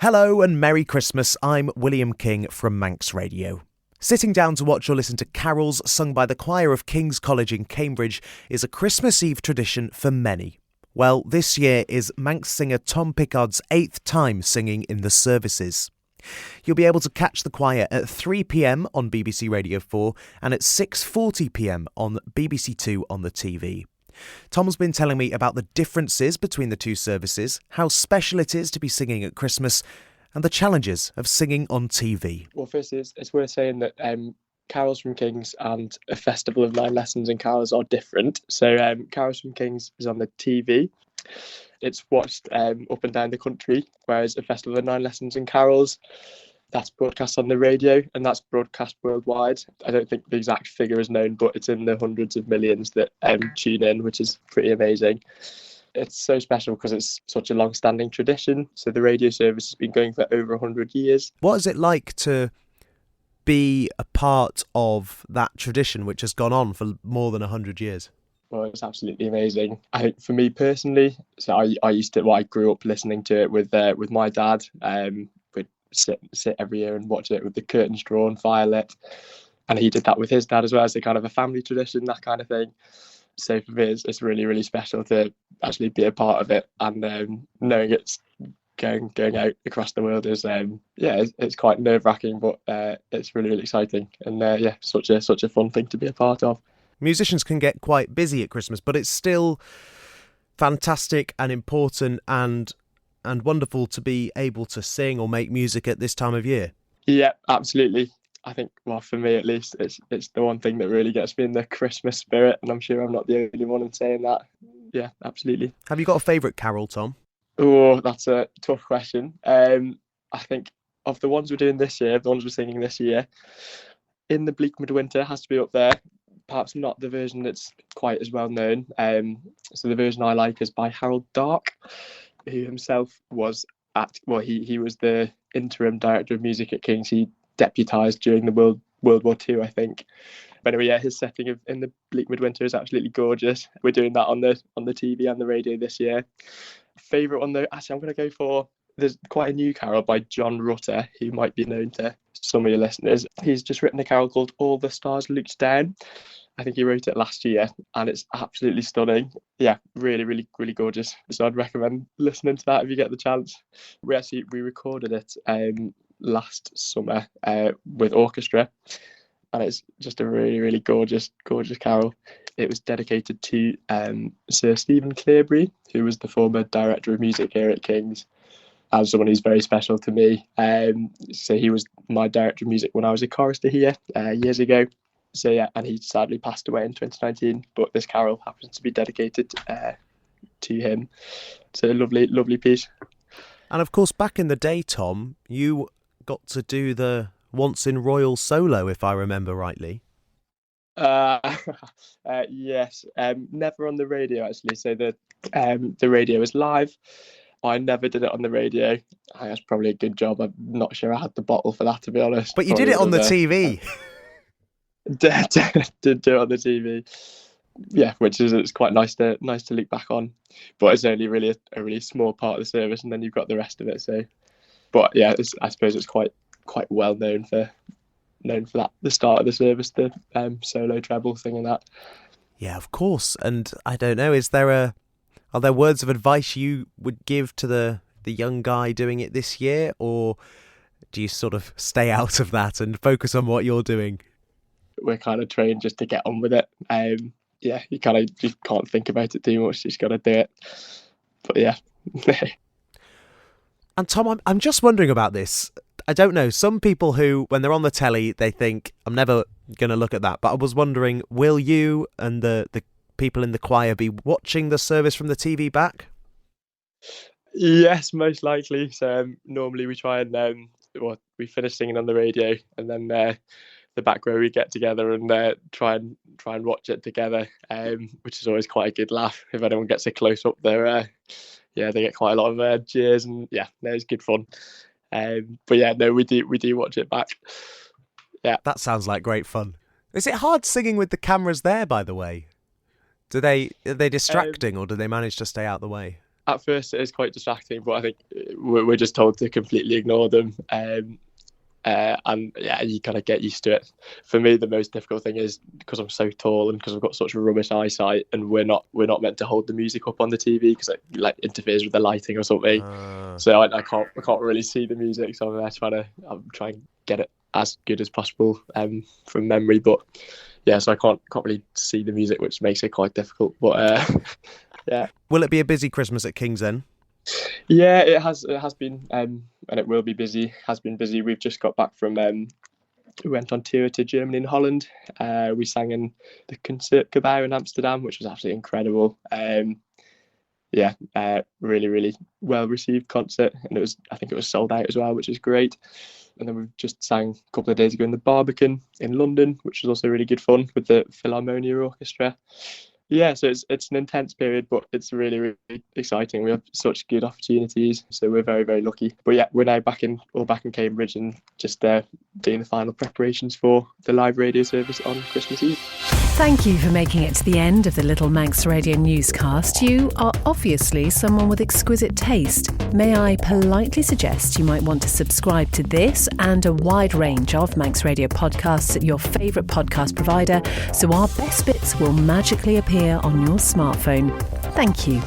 Hello and Merry Christmas, I'm William King from Manx Radio. Sitting down to watch or listen to carols sung by the choir of King's College in Cambridge is a Christmas Eve tradition for many. Well, this year is Manx singer Tom Pickard's 8th time singing in the services. You'll be able to catch the choir at 3 p.m. on BBC Radio 4 and at 6:40 p.m. on BBC 2 on the TV. Tom's been telling me about the differences between the two services, how special it is to be singing at Christmas, and the challenges of singing on TV. Well, first, it's worth saying that Carols from Kings and A Festival of Nine Lessons and Carols are different. So Carols from Kings is on the TV. It's watched up and down the country, whereas A Festival of Nine Lessons and Carols, that's broadcast on the radio and that's broadcast worldwide. I don't think the exact figure is known, but it's in the hundreds of millions that tune in, which is pretty amazing. It's so special because it's such a long-standing tradition. So the radio service has been going for over 100 years. What is it like to be a part of that tradition, which has gone on for more than 100 years? Well, it's absolutely amazing. I think for me personally, so I grew up listening to it with my dad. We'd sit every year and watch it with the curtains drawn, firelit. And he did that with his dad as well, as a kind of a family tradition, that kind of thing. So for me, it's really, really special to actually be a part of it, and knowing it's going out across the world is it's quite nerve-wracking, but it's really, really exciting, and such a fun thing to be a part of. Musicians can get quite busy at Christmas, but it's still fantastic and important and wonderful to be able to sing or make music at this time of year. Yeah, absolutely. I think, well, for me at least, it's the one thing that really gets me in the Christmas spirit, and I'm sure I'm not the only one in saying that. Yeah, absolutely. Have you got a favourite carol, Tom? Oh, that's a tough question. I think of the ones we're doing this year, the ones we're singing this year, In the Bleak Midwinter has to be up there. Perhaps not the version that's quite as well known. So the version I like is by Harold Dark, who himself was he was the interim director of music at King's. He deputised during the World War II, I think. But anyway, yeah, his setting of In the Bleak Midwinter is absolutely gorgeous. We're doing that on the TV and the radio this year. Favourite one though, actually I'm going to go for, there's quite a new carol by John Rutter, who might be known to some of your listeners. He's just written a carol called All the Stars Looked Down. I think he wrote it last year, and it's absolutely stunning. Yeah, really, really, really gorgeous. So I'd recommend listening to that if you get the chance. We recorded it last summer with orchestra, and it's just a really, really gorgeous carol. It was dedicated to Sir Stephen Clarebury, who was the former director of music here at King's, as someone who's very special to me. So he was my director of music when I was a chorister here years ago. So yeah, and he sadly passed away in 2019, but this carol happens to be dedicated to him. So lovely, lovely piece. And of course, back in the day, Tom, you got to do the Once in Royal solo, if I remember rightly. Yes, never on the radio actually. So the radio is live. I never did it on the radio. I think that's probably a good job. I'm not sure I had the bottle for that, to be honest. But you did it on the TV. Did do it on the TV. Yeah, which is, it's quite nice to look back on. But it's only really a really small part of the service, and then you've got the rest of it. So, but yeah, I suppose it's quite well known for that, the start of the service, the solo treble thing and that. Yeah, of course. And I don't know, are there words of advice you would give to the young guy doing it this year, or do you sort of stay out of that and focus on what you're doing? We're kind of trained just to get on with it. Yeah, you just can't think about it too much. You just got to do it. But yeah. And Tom, I'm just wondering about this. I don't know. Some people who, when they're on the telly, they think, I'm never going to look at that. But I was wondering, will you and the people in the choir be watching the service from the TV back? Yes, most likely. So normally we try and we finish singing on the radio, and then the back row we get together and try and watch it together, which is always quite a good laugh. If anyone gets a close up there, they get quite a lot of cheers, and it's good fun. But yeah, no, we do watch it back. Yeah, that sounds like great fun. Is it hard singing with the cameras there, by the way? Are they distracting, or do they manage to stay out the way? at first it is quite distracting, but I think we're just told to completely ignore them. And yeah, you kind of get used to it. For me, the most difficult thing is because I'm so tall and because I've got such rubbish eyesight, and we're not meant to hold the music up on the TV because it like interferes with the lighting or something. So I can't really see the music. So I'm trying to get it as good as possible from memory. But yeah, so I can't really see the music, which makes it quite difficult. But yeah. Will it be a busy Christmas at King's then? Yeah, it has been, and it will be busy. Has been busy. We've just got back from. We went on tour to Germany and Holland. We sang in the Concertgebouw in Amsterdam, which was absolutely incredible. Really, really well received concert, and I think it was sold out as well, which is great. And then we've just sang a couple of days ago in the Barbican in London, which was also really good fun with the Philharmonia Orchestra. Yeah, so it's an intense period, but it's really, really exciting. We have such good opportunities, so we're very, very lucky. But yeah, we're now back in Cambridge and just doing the final preparations for the live radio service on Christmas Eve. Thank you for making it to the end of the Little Manx Radio newscast. You are obviously someone with exquisite taste. May I politely suggest you might want to subscribe to this and a wide range of Manx Radio podcasts at your favourite podcast provider, so our best bits will magically appear on your smartphone. Thank you.